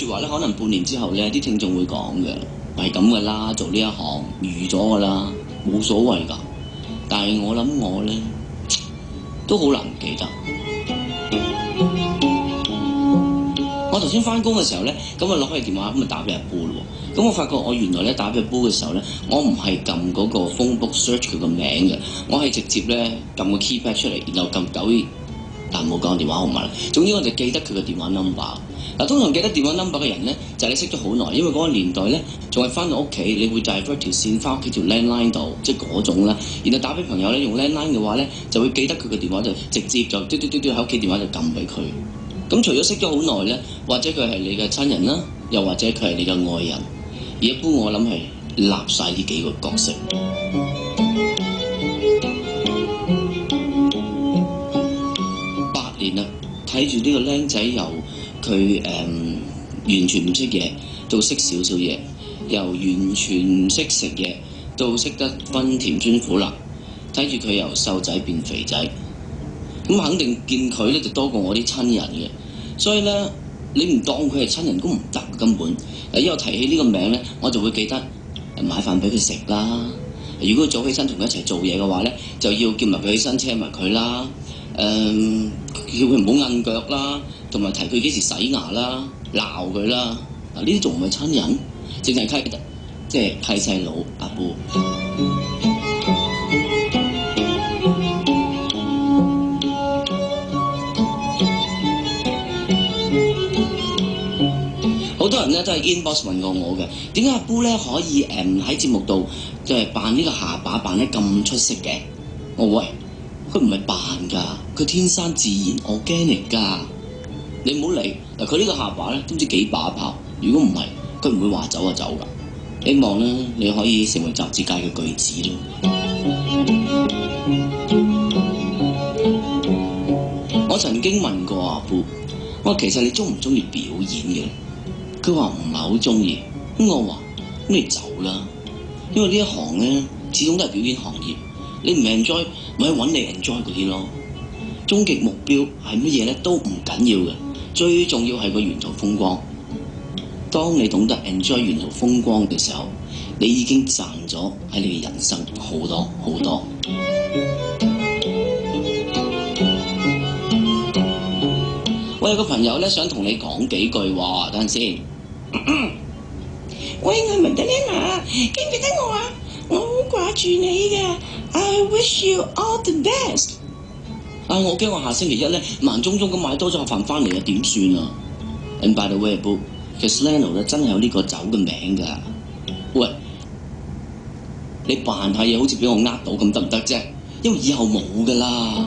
説話咧，可能半年之後咧，啲聽眾會講嘅係咁噶啦，做呢一行預咗噶啦，冇所謂㗎。但係我諗我咧都好難唔記得。我頭先翻工嘅時候咧，咁啊攞起電話咁啊打俾阿 Boo 咯。咁我發覺我原來咧打俾阿 Boo 嘅時候咧，我唔係撳嗰個 phone book search 佢個名嘅，我係直接咧撳個 keypad 出嚟，然後撳9，但冇講電話號碼啦。總之我就記得佢個電話 number。嗱，通常記得電話 number 嘅人咧，就係你識咗好耐，因為嗰個年代咧仲係翻到屋企，你會 divert 條線翻屋企條 landline 度，即係嗰種啦。然後打俾朋友咧用 landline 嘅話咧，就會記得佢個電話，就直接就嘟喺屋企電話就撳俾佢。咁除咗識咗好耐咧，或者佢係你嘅親人啦，又或者佢係你嘅愛人，而一般我諗係立晒呢幾個角色。8年啦，睇住呢個僆仔由佢完全唔識嘢到識少少嘢，由完全唔識食嘢到識得分甜酸苦辣，睇住佢由瘦仔變肥仔。咁肯定見佢咧就多過我啲親人嘅，所以咧你唔當佢係親人都唔得根本。因為我提起呢個名咧，我就會記得買飯俾佢食啦。如果佢早起身同佢一齊做嘢嘅話咧，就要叫埋佢起身車埋佢啦。叫佢唔好摁腳啦，同埋提佢幾時洗牙啦，鬧佢啦。嗱，呢啲仲唔係親人？淨係即係契細佬阿 Boo。好多人咧都係 inbox 問過我嘅，點解阿 Boo 咧可以喺節目度就係扮呢個下巴扮得咁出色嘅？我喂，佢唔係扮㗎，佢天生自然 organic 㗎。你唔好理嗱，佢呢個下巴咧都唔知幾把炮。如果唔係，佢唔會話走就走㗎。希望咧你可以成為雜誌界嘅巨子咯。我曾經問過阿 Boo，我話其實你中唔中意表演嘅？佢話唔係好中意。咁我話咁你走啦，因為呢一行咧始終都係表演行業，你唔 enjoy 咪去揾你 enjoy 嗰啲咯。終極目標係乜嘢咧都唔緊要嘅，最重要係個沿途風光。當你懂得 enjoy 沿途風光嘅時候，你已經賺咗喺你嘅人生好多好多。我有個朋友咧想同你講幾句話，等陣先。喂，我係文德蓮啊，記唔記得我啊？我好掛住你嘅。I wish you all the best。我驚我下星期一咧盲中中咁買多咗盒飯翻嚟啊，點算啊 ？And by the way, Boo， 其實 Slano 咧真係有呢個酒嘅名㗎。喂，你扮下嘢好似俾我呃到咁得唔得啫？因為以後冇㗎啦。